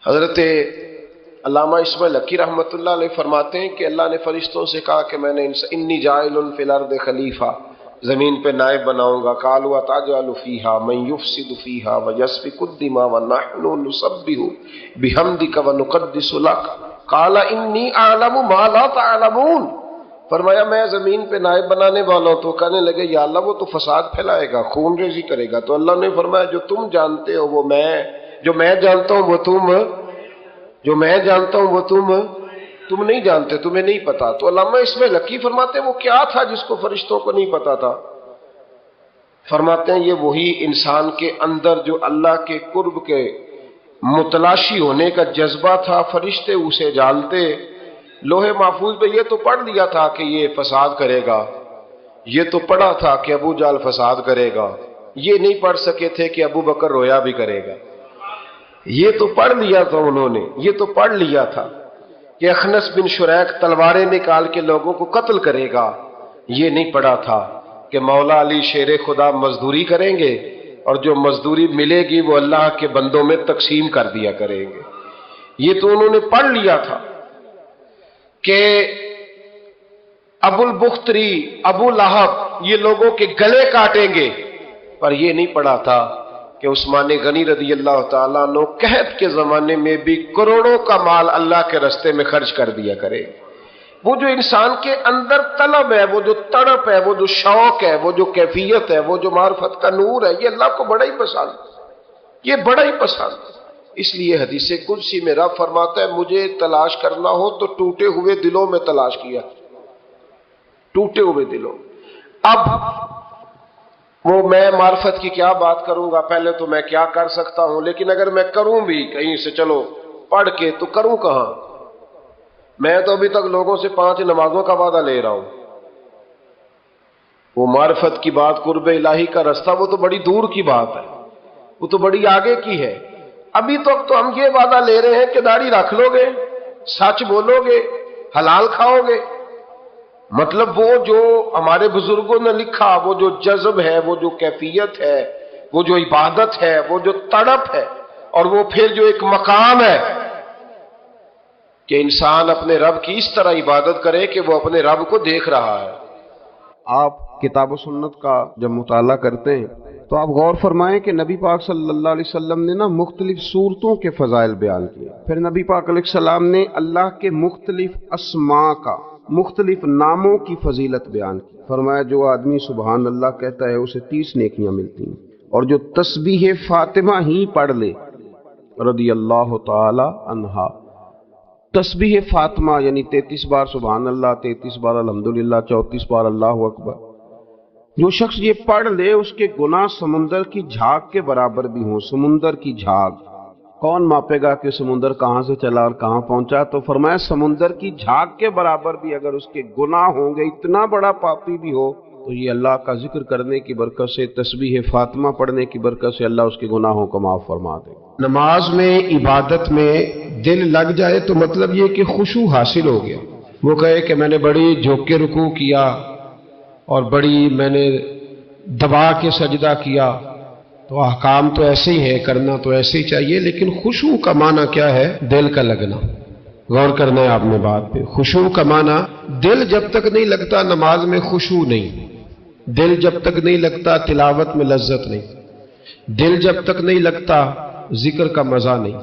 حضرت علامہ اسماعیل حقی رحمۃ اللہ علیہ فرماتے ہیں کہ اللہ نے فرشتوں سے کہا کہ میں نے انی جاعل فی الارض خلیفہ، زمین پہ نائب بناؤں گا۔ قالوا اتجعل فیہا من یفسد فیہا ویسفک الدماء ونحن نسبح بحمدک ونقدس لک قال انی اعلم ما لا تعلمون۔ فرمایا میں زمین پہ نائب بنانے والا ہوں، تو کہنے لگے یا اللہ وہ تو فساد پھیلائے گا، خون ریزی کرے گا۔ تو اللہ نے فرمایا جو تم جانتے ہو وہ میں، جو میں جانتا ہوں وہ تم، جو میں جانتا ہوں وہ تم نہیں جانتے، تمہیں نہیں پتا۔ تو علامہ اسماعیل حقی فرماتے ہیں وہ کیا تھا جس کو فرشتوں کو نہیں پتا تھا؟ فرماتے ہیں یہ وہی انسان کے اندر جو اللہ کے قرب کے متلاشی ہونے کا جذبہ تھا، فرشتے اسے جانتے۔ لوہے محفوظ میں یہ تو پڑھ لیا تھا کہ یہ فساد کرے گا، یہ تو پڑھا تھا کہ ابو جہل فساد کرے گا، یہ نہیں پڑھ سکے تھے کہ ابو بکر رویا بھی کرے گا۔ یہ تو پڑھ لیا تھا انہوں نے، یہ تو پڑھ لیا تھا کہ اخنس بن شریک تلواریں نکال کے لوگوں کو قتل کرے گا، یہ نہیں پڑھا تھا کہ مولا علی شیر خدا مزدوری کریں گے اور جو مزدوری ملے گی وہ اللہ کے بندوں میں تقسیم کر دیا کریں گے۔ یہ تو انہوں نے پڑھ لیا تھا کہ ابو البختری، ابو لہب یہ لوگوں کے گلے کاٹیں گے، پر یہ نہیں پڑھا تھا کہ عثمان غنی رضی اللہ تعالیٰ عنہ قحط کے زمانے میں بھی کروڑوں کا مال اللہ کے راستے میں خرچ کر دیا کرے۔ وہ جو انسان کے اندر طلب ہے، وہ جو تڑپ ہے، وہ جو شوق ہے، وہ جو کیفیت ہے، وہ جو معرفت کا نور ہے، یہ اللہ کو بڑا ہی پسند، یہ بڑا ہی پسند۔ اس لیے حدیث قدسی میں رب فرماتا ہے مجھے تلاش کرنا ہو تو ٹوٹے ہوئے دلوں میں تلاش کیا، ٹوٹے ہوئے دلوں۔ اب وہ میں معرفت کی کیا بات کروں گا، پہلے تو میں کیا کر سکتا ہوں، لیکن اگر میں کروں بھی کہیں سے چلو پڑھ کے تو کروں کہاں؟ میں تو ابھی تک لوگوں سے 5 نمازوں کا وعدہ لے رہا ہوں۔ وہ معرفت کی بات، قرب الہی کا راستہ، وہ تو بڑی دور کی بات ہے، وہ تو بڑی آگے کی ہے۔ ابھی تک تو ہم یہ وعدہ لے رہے ہیں کہ داڑھی رکھ لو گے، سچ بولو گے، حلال کھاؤ گے۔ مطلب وہ جو ہمارے بزرگوں نے لکھا، وہ جو جذب ہے، وہ جو کیفیت ہے، وہ جو عبادت ہے، وہ جو تڑپ ہے، اور وہ پھر جو ایک مقام ہے کہ انسان اپنے رب کی اس طرح عبادت کرے کہ وہ اپنے رب کو دیکھ رہا ہے۔ آپ کتاب و سنت کا جب مطالعہ کرتے ہیں تو آپ غور فرمائیں کہ نبی پاک صلی اللہ علیہ وسلم نے مختلف صورتوں کے فضائل بیان کیے، پھر نبی پاک علیہ السلام نے اللہ کے مختلف اسماء کا، مختلف ناموں کی فضیلت بیان کی۔ فرمایا جو آدمی سبحان اللہ کہتا ہے اسے 30 نیکیاں ملتی ہیں، اور جو تسبیح فاطمہ ہی پڑھ لے رضی اللہ تعالی عنہا۔ تسبیح فاطمہ یعنی 33 بار سبحان اللہ، 33 بار الحمدللہ، 34 بار اللہ اکبر، جو شخص یہ پڑھ لے اس کے گناہ سمندر کی جھاگ کے برابر بھی ہوں۔ سمندر کی جھاگ کون ماپے گا کہ سمندر کہاں سے چلا اور کہاں پہنچا؟ تو فرمایا سمندر کی جھاگ کے برابر بھی اگر اس کے گناہ ہوں گے، اتنا بڑا پاپی بھی ہو، تو یہ اللہ کا ذکر کرنے کی برکت سے، تسبیح فاطمہ پڑھنے کی برکت سے اللہ اس کے گناہوں کو معاف فرما دے۔ نماز میں، عبادت میں دل لگ جائے تو مطلب یہ کہ خشوع حاصل ہو گیا۔ وہ کہے کہ میں نے بڑی جھک کے رکوع کیا اور بڑی میں نے دبا کے سجدہ کیا، تو احکام تو ایسے ہی ہے، کرنا تو ایسے ہی چاہیے، لیکن خشوع کا معنی کیا ہے؟ دل کا لگنا۔ غور کرنا ہے آپ نے بات پہ۔ خشوع کا معنی دل جب تک نہیں لگتا نماز میں خشوع نہیں، دل جب تک نہیں لگتا تلاوت میں لذت نہیں، دل جب تک نہیں لگتا ذکر کا مزہ نہیں،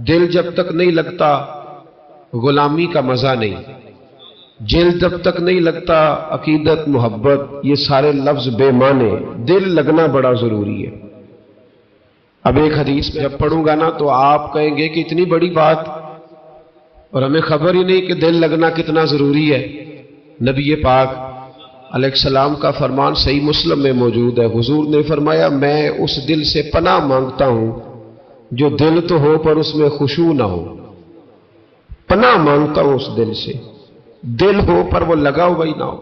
دل جب تک نہیں لگتا غلامی کا مزہ نہیں، دل جب تک نہیں لگتا عقیدت، محبت، یہ سارے لفظ بے معنی۔ دل لگنا بڑا ضروری ہے۔ اب ایک حدیث جب پڑھوں گا نا تو آپ کہیں گے کہ اتنی بڑی بات اور ہمیں خبر ہی نہیں کہ دل لگنا کتنا ضروری ہے۔ نبی پاک علیہ السلام کا فرمان صحیح مسلم میں موجود ہے، حضور نے فرمایا میں اس دل سے پناہ مانگتا ہوں جو دل تو ہو پر اس میں خشوع نہ ہو۔ پناہ مانگتا ہوں اس دل سے، دل ہو پر وہ لگا ہوا ہی نہ ہو،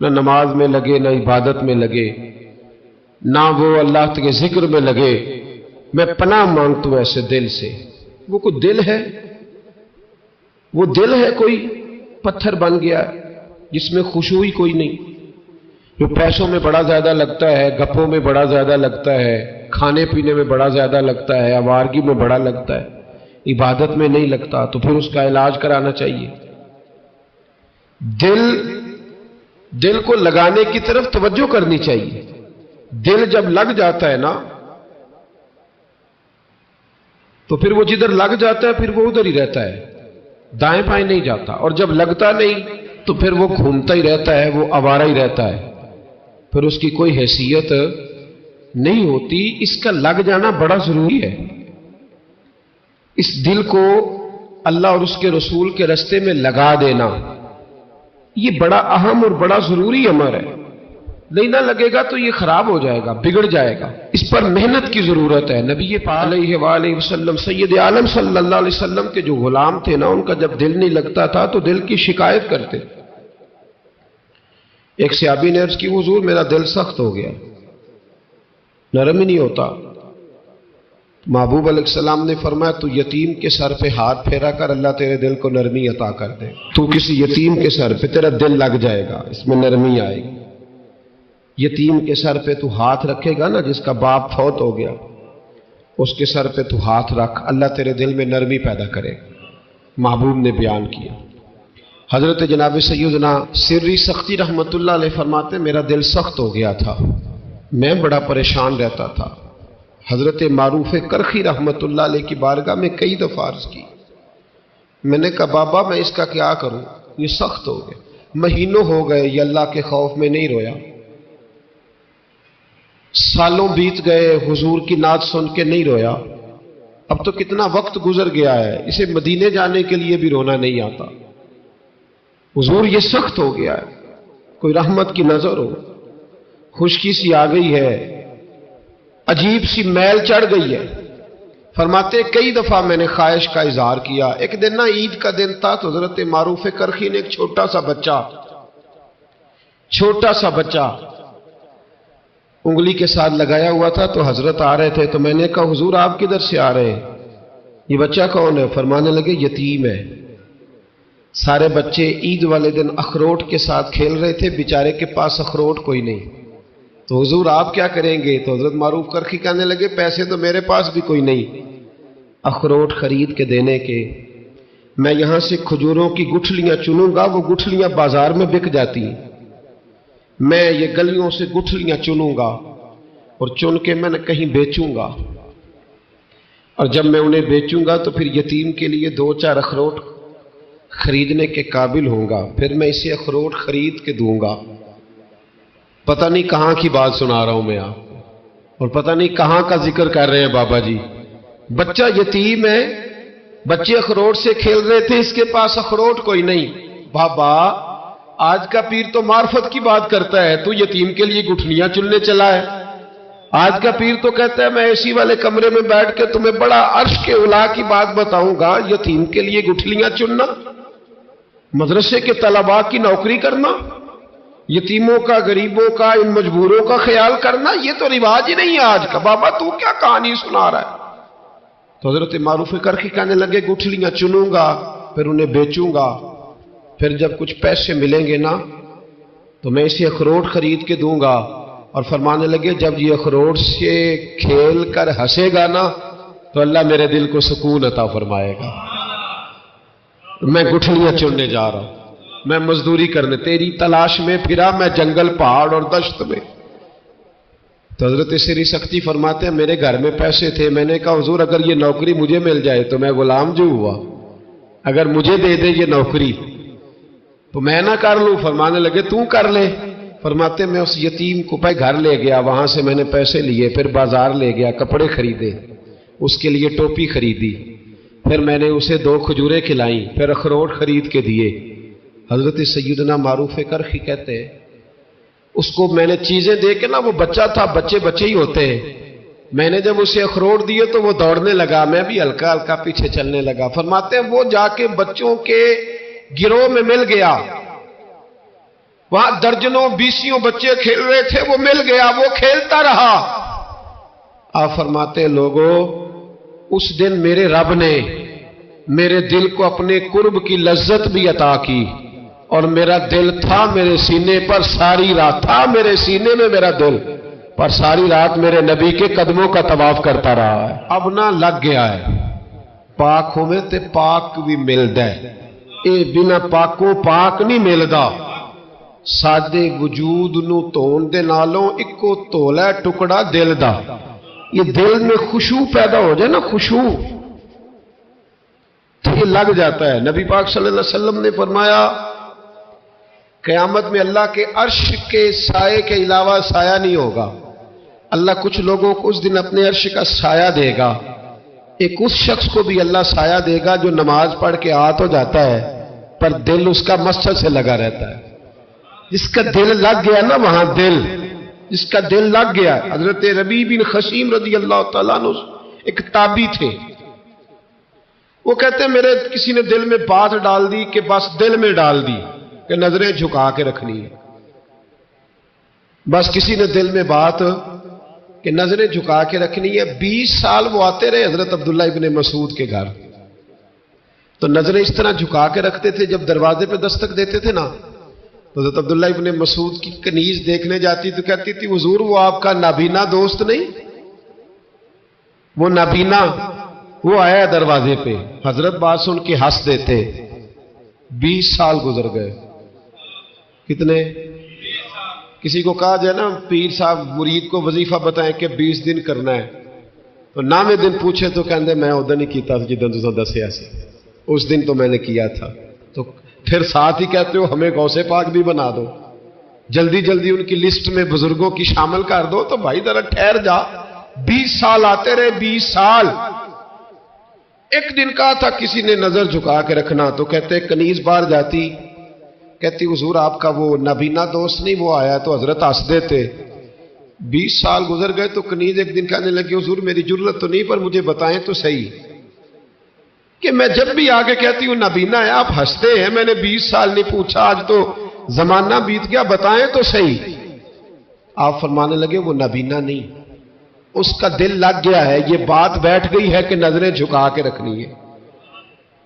نہ نماز میں لگے، نہ عبادت میں لگے، نہ وہ اللہ کے ذکر میں لگے۔ میں پناہ مانگتا ہوں ایسے دل سے۔ وہ کوئی دل ہے؟ وہ دل ہے کوئی پتھر بن گیا جس میں خشوع ہی کوئی نہیں، جو پیسوں میں بڑا زیادہ لگتا ہے، گپوں میں بڑا زیادہ لگتا ہے، کھانے پینے میں بڑا زیادہ لگتا ہے، آوارگی میں بڑا لگتا ہے۔ عبادت میں نہیں لگتا تو پھر اس کا علاج کرانا چاہیے. دل کو لگانے کی طرف توجہ کرنی چاہیے. دل جب لگ جاتا ہے نا تو پھر وہ جدھر لگ جاتا ہے پھر وہ ادھر ہی رہتا ہے, دائیں بائیں نہیں جاتا. اور جب لگتا نہیں تو پھر وہ گھومتا ہی رہتا ہے, وہ آوارہ ہی رہتا ہے, پھر اس کی کوئی حیثیت نہیں ہوتی. اس کا لگ جانا بڑا ضروری ہے. اس دل کو اللہ اور اس کے رسول کے راستے میں لگا دینا یہ بڑا اہم اور بڑا ضروری امر ہے. نہیں نہ لگے گا تو یہ خراب ہو جائے گا, بگڑ جائے گا. اس پر محنت کی ضرورت ہے. نبی پاک علیہ وآلہ وسلم سید عالم صلی اللہ علیہ وسلم کے جو غلام تھے نا, ان کا جب دل نہیں لگتا تھا تو دل کی شکایت کرتے. ایک صحابی نے عرض کی, حضور میرا دل سخت ہو گیا, نرم ہی نہیں ہوتا. محبوب علیہ السلام نے فرمایا تو یتیم کے سر پہ ہاتھ پھیرا کر, اللہ تیرے دل کو نرمی عطا کر دے. تو کسی یتیم کے سر پہ تیرا دل لگ جائے گا, اس میں نرمی آئے گی. یتیم کے سر پہ تو ہاتھ رکھے گا نا, جس کا باپ فوت ہو گیا اس کے سر پہ تو ہاتھ رکھ, اللہ تیرے دل میں نرمی پیدا کرے. محبوب نے بیان کیا. حضرت جناب سیدنا سری سختی رحمت اللہ علیہ فرماتے میرا دل سخت ہو گیا تھا, میں بڑا پریشان رہتا تھا. حضرت معروف کرخی رحمت اللہ علیہ کی بارگاہ میں کئی دفعہ عرض کی. میں نے کہا بابا میں اس کا کیا کروں, یہ سخت ہو گیا. مہینوں ہو گئے یہ اللہ کے خوف میں نہیں رویا, سالوں بیت گئے حضور کی نعت سن کے نہیں رویا. اب تو کتنا وقت گزر گیا ہے, اسے مدینے جانے کے لیے بھی رونا نہیں آتا. حضور یہ سخت ہو گیا ہے, کوئی رحمت کی نظر ہو. خشکی سی آ گئی ہے, عجیب سی میل چڑھ گئی ہے. فرماتے کئی دفعہ میں نے خواہش کا اظہار کیا. ایک دن نا عید کا دن تھا تو حضرت معروف کرخی نے ایک چھوٹا سا بچہ انگلی کے ساتھ لگایا ہوا تھا, تو حضرت آ رہے تھے. تو میں نے کہا حضور آپ کدھر سے آ رہے ہیں, یہ بچہ کون ہے؟ فرمانے لگے یتیم ہے. سارے بچے عید والے دن اخروٹ کے ساتھ کھیل رہے تھے, بیچارے کے پاس اخروٹ کوئی نہیں. تو حضور آپ کیا کریں گے؟ تو حضرت معروف کرخی کہنے لگے پیسے تو میرے پاس بھی کوئی نہیں اخروٹ خرید کے دینے کے. میں یہاں سے کھجوروں کی گٹھلیاں چنوں گا, وہ گٹھلیاں بازار میں بک جاتی ہیں. میں یہ گلیوں سے گٹھلیاں چنوں گا اور چن کے میں کہیں بیچوں گا, اور جب میں انہیں بیچوں گا تو پھر یتیم کے لیے 2-4 اخروٹ خریدنے کے قابل ہوں گا, پھر میں اسے اخروٹ خرید کے دوں گا. پتہ نہیں کہاں کی بات سنا رہا ہوں میں آپ, اور پتہ نہیں کہاں کا ذکر کر رہے ہیں بابا جی. بچہ یتیم ہے, بچے اخروٹ سے کھیل رہے تھے, اس کے پاس اخروٹ کوئی نہیں. بابا آج کا پیر تو معرفت کی بات کرتا ہے, تو یتیم کے لیے گٹھلیاں چلنے چلا ہے. آج کا پیر تو کہتا ہے میں اسی والے کمرے میں بیٹھ کے تمہیں بڑا عرش کے اعلیٰ کی بات بتاؤں گا, یتیم کے لیے گٹھلیاں چننا, مدرسے کے طلباء کی نوکری کرنا, یتیموں کا, غریبوں کا, ان مجبوروں کا خیال کرنا, یہ تو رواج ہی نہیں ہے آج کا. بابا تو کیا کہانی سنا رہا ہے؟ تو حضرت معروف کرخی کہنے لگے گٹھلیاں چنوں گا, پھر انہیں بیچوں گا, پھر جب کچھ پیسے ملیں گے نا تو میں اسے اخروٹ خرید کے دوں گا. اور فرمانے لگے جب یہ اخروٹ سے کھیل کر ہنسے گا نا تو اللہ میرے دل کو سکون عطا فرمائے گا. میں گٹھلیاں چننے جا رہا ہوں, میں مزدوری کرنے, تیری تلاش میں پھرا میں جنگل, پہاڑ اور دشت میں. تو حضرت سری سختی فرماتے ہیں میرے گھر میں پیسے تھے, میں نے کہا حضور اگر یہ نوکری مجھے مل جائے تو میں غلام جو ہوا, اگر مجھے دے دے یہ نوکری تو میں نہ کر لوں. فرمانے لگے تو کر لے. فرماتے میں اس یتیم کو پہ گھر لے گیا, وہاں سے میں نے پیسے لیے, پھر بازار لے گیا, کپڑے خریدے, اس کے لیے ٹوپی خریدی, پھر میں نے اسے 2 کھجوریں کھلائیں, پھر اخروٹ خرید کے دیے. حضرت سیدنا معروف کرخی کہتے ہیں اس کو میں نے چیزیں دے کے نا, وہ بچہ تھا, بچے ہی ہوتے ہیں, میں نے جب اسے اخروٹ دیے تو وہ دوڑنے لگا, میں بھی ہلکا ہلکا پیچھے چلنے لگا. فرماتے ہیں وہ جا کے بچوں کے گروہ میں مل گیا, وہاں درجنوں 20 بچے کھیل رہے تھے, وہ مل گیا, وہ کھیلتا رہا. آپ فرماتے ہیں لوگوں اس دن میرے رب نے میرے دل کو اپنے قرب کی لذت بھی عطا کی, اور میرا دل تھا میرے سینے پر ساری رات, تھا میرے سینے میں میرا دل, پر ساری رات میرے نبی کے قدموں کا طواف کرتا رہا ہے. اب نہ لگ گیا ہے, پاک ہوے تے پاک بھی ملدا ہے، اے بنا پاکوں پاک نہیں ملدا۔ سادے وجود نو تون دے نالوں اکو تولا ہے ٹکڑا دل دا۔ یہ دل میں خشوع پیدا ہو جائے نا، خشوع، تو یہ لگ جاتا ہے۔ نبی پاک صلی اللہ علیہ وسلم نے فرمایا قیامت میں اللہ کے عرش کے سائے کے علاوہ سایہ نہیں ہوگا۔ اللہ کچھ لوگوں کو اس دن اپنے عرش کا سایہ دے گا۔ ایک اس شخص کو بھی اللہ سایہ دے گا جو نماز پڑھ کے آ تو جاتا ہے پر دل اس کا مسجد سے لگا رہتا ہے۔ جس کا دل لگ گیا نا وہاں، دل جس کا دل لگ گیا۔ حضرت ربیع بن خثیم رضی اللہ تعالیٰ عنہ ایک تابعی تھے، وہ کہتے ہیں میرے کسی نے دل میں بات ڈال دی کہ بس دل میں ڈال دی کہ نظریں جھکا کے رکھنی ہے۔ بس کسی نے دل میں بات کہ نظریں جھکا کے رکھنی ہے۔ 20 سال وہ آتے رہے حضرت عبداللہ ابن مسعود کے گھر، تو نظریں اس طرح جھکا کے رکھتے تھے، جب دروازے پہ دستک دیتے تھے نا تو حضرت عبداللہ ابن مسعود کی کنیز دیکھنے جاتی تو کہتی تھی حضور وہ آپ کا نابینا دوست نہیں، وہ نابینا وہ آیا دروازے پہ۔ حضرت بات سن کے ہنس دیتے۔ 20 سال گزر گئے۔ کتنے؟ کسی کو کہا جائے نا پیر صاحب مرید کو وظیفہ بتائیں کہ 20 دن کرنا ہے، تو نامے دن پوچھے تو کہندے میں ادھر ہی کیتا جدن تساں دسیا سی، اس دن تو میں نے کیا تھا۔ تو پھر ساتھ ہی کہتے ہو ہمیں غوث پاک بھی بنا دو، جلدی جلدی ان کی لسٹ میں بزرگوں کی شامل کر دو۔ تو بھائی ذرا ٹھہر جا، 20 سال آتے رہے، 20 سال۔ ایک دن کہا تھا کسی نے نظر جھکا کے رکھنا، تو کہتے کنیز باہر جاتی، کہتی حضور آپ کا وہ نابینا دوست نہیں وہ آیا، تو حضرت ہنس دیتے۔ 20 سال گزر گئے تو کنیز ایک دن کہنے لگی حضور میری جرت تو نہیں پر مجھے بتائیں تو صحیح کہ میں جب بھی آگے کہتی ہوں نابینا ہے آپ ہنستے ہیں، میں نے 20 سال نہیں پوچھا، آج تو زمانہ بیت گیا، بتائیں تو صحیح۔ آپ فرمانے لگے وہ نابینا نہیں، اس کا دل لگ گیا ہے، یہ بات بیٹھ گئی ہے کہ نظریں جھکا کے رکھنی ہے۔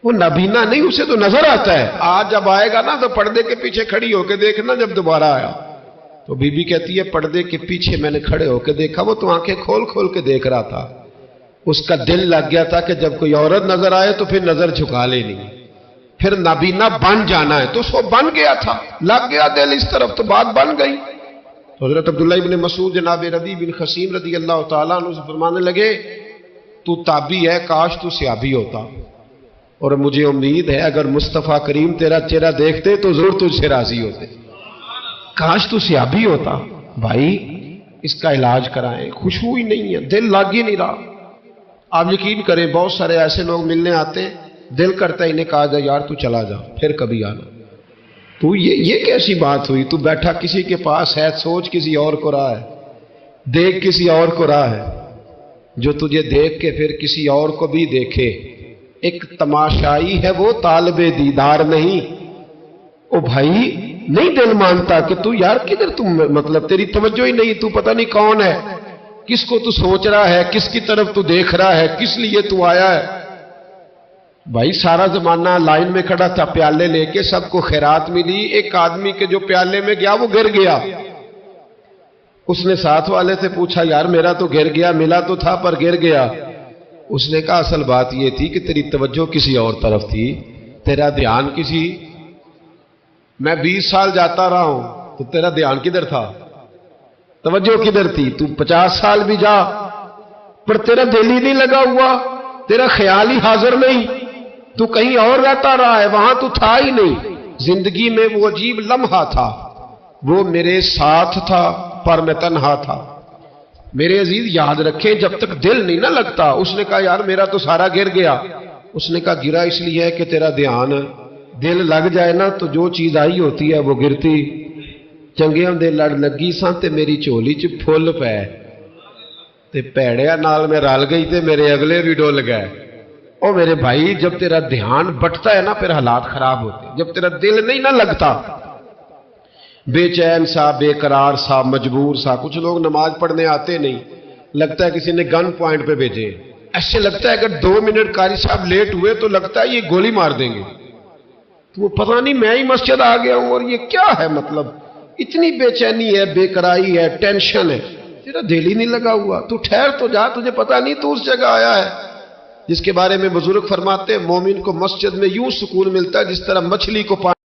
وہ نابینا نہیں، اسے تو نظر آتا ہے۔ آج جب آئے گا نا تو پردے کے پیچھے کھڑی ہو کے دیکھنا، جب دوبارہ آیا تو بی بی کہتی ہے پردے کے پیچھے میں نے کھڑے ہو کے دیکھا، وہ تو آنکھیں کھول کھول کے دیکھ رہا تھا۔ اس کا دل لگ گیا تھا کہ جب کوئی عورت نظر آئے تو پھر نظر جھکا لینی، پھر نابینا بن جانا ہے، تو اس کو بن گیا تھا، لگ گیا دل اس طرف، تو بات بن گئی۔ تو حضرت عبداللہ ابن مسعود جناب ربیع بن خثیم رضی اللہ تعالیٰ عنہ سے فرمانے لگے تو تابعی ہے، کاش تو صحابی ہوتا، اور مجھے امید ہے اگر مصطفیٰ کریم تیرا چہرہ دیکھتے تو ضرور تجھ سے راضی ہوتے، کاش تو صحابی ہوتا۔ بھائی اس کا علاج کرائیں، خوشبو ہی نہیں ہے، دل لگ ہی نہیں رہا۔ آپ یقین کریں بہت سارے ایسے لوگ ملنے آتے ہیں، دل کرتا ہے انہیں کہا جائے یار تو چلا جا پھر کبھی آنا، تو یہ کیسی بات ہوئی؟ تو بیٹھا کسی کے پاس ہے، سوچ کسی اور کو رہا ہے، دیکھ کسی اور کو رہا ہے، جو تجھے دیکھ کے پھر کسی اور کو بھی دیکھے۔ ایک تماشائی ہے وہ طالب دیدار نہیں۔ او بھائی نہیں دل مانتا کہ تو یار کدھر تم، مطلب تیری توجہ ہی نہیں، تو پتہ نہیں کون ہے، کس کو تو سوچ رہا ہے، کس کی طرف تو دیکھ رہا ہے، کس لیے تو آیا ہے۔ بھائی سارا زمانہ لائن میں کھڑا تھا پیالے لے کے، سب کو خیرات ملی، ایک آدمی کے جو پیالے میں گیا وہ گر گیا، اس نے ساتھ والے سے پوچھا یار میرا تو گر گیا، ملا تو تھا پر گر گیا۔ اس نے کہا اصل بات یہ تھی کہ تیری توجہ کسی اور طرف تھی، تیرا دھیان کسی، میں 20 سال جاتا رہا ہوں تو تیرا دھیان کدھر تھا، توجہ کدھر تھی؟ تو 50 سال بھی جا پر تیرا دل ہی نہیں لگا ہوا، تیرا خیال ہی حاضر نہیں، تو کہیں اور رہتا رہا ہے، وہاں تو تھا ہی نہیں۔ زندگی میں وہ عجیب لمحہ تھا، وہ میرے ساتھ تھا پر میں تنہا تھا۔ میرے عزیز یاد رکھیں جب تک دل نہیں نہ لگتا۔ اس نے کہا یار میرا تو سارا گر گیا۔ اس نے کہا گرا اس لیے ہے کہ تیرا دھیان، دل لگ جائے نا تو جو چیز آئی ہوتی ہے وہ گرتی۔ چنگیاں دے لڑ لگی ساں تے میری چولی چ پھل پے تے پیڑیا نال میں رل گئی تے میرے اگلے بھی ڈول گئے۔ او میرے بھائی جب تیرا دھیان بٹتا ہے نا پھر حالات خراب ہوتے، جب تیرا دل نہیں نہ لگتا، بے چین سا، بے قرار سا، مجبور سا۔ کچھ لوگ نماز پڑھنے آتے نہیں، لگتا ہے کسی نے گن پوائنٹ پہ بھیجے، ایسے لگتا ہے اگر 2 منٹ قاری صاحب لیٹ ہوئے تو لگتا ہے یہ گولی مار دیں گے، تو پتہ نہیں میں ہی مسجد آ گیا ہوں اور یہ کیا ہے، مطلب اتنی بے چینی ہے، بے قراری ہے، ٹینشن ہے، تیرا دل ہی نہیں لگا ہوا، تو ٹھہر تو جا، تجھے پتہ نہیں تو اس جگہ آیا ہے۔ جس کے بارے میں بزرگ فرماتے ہیں مومن کو مسجد میں یوں سکون ملتا ہے جس طرح مچھلی کو پانی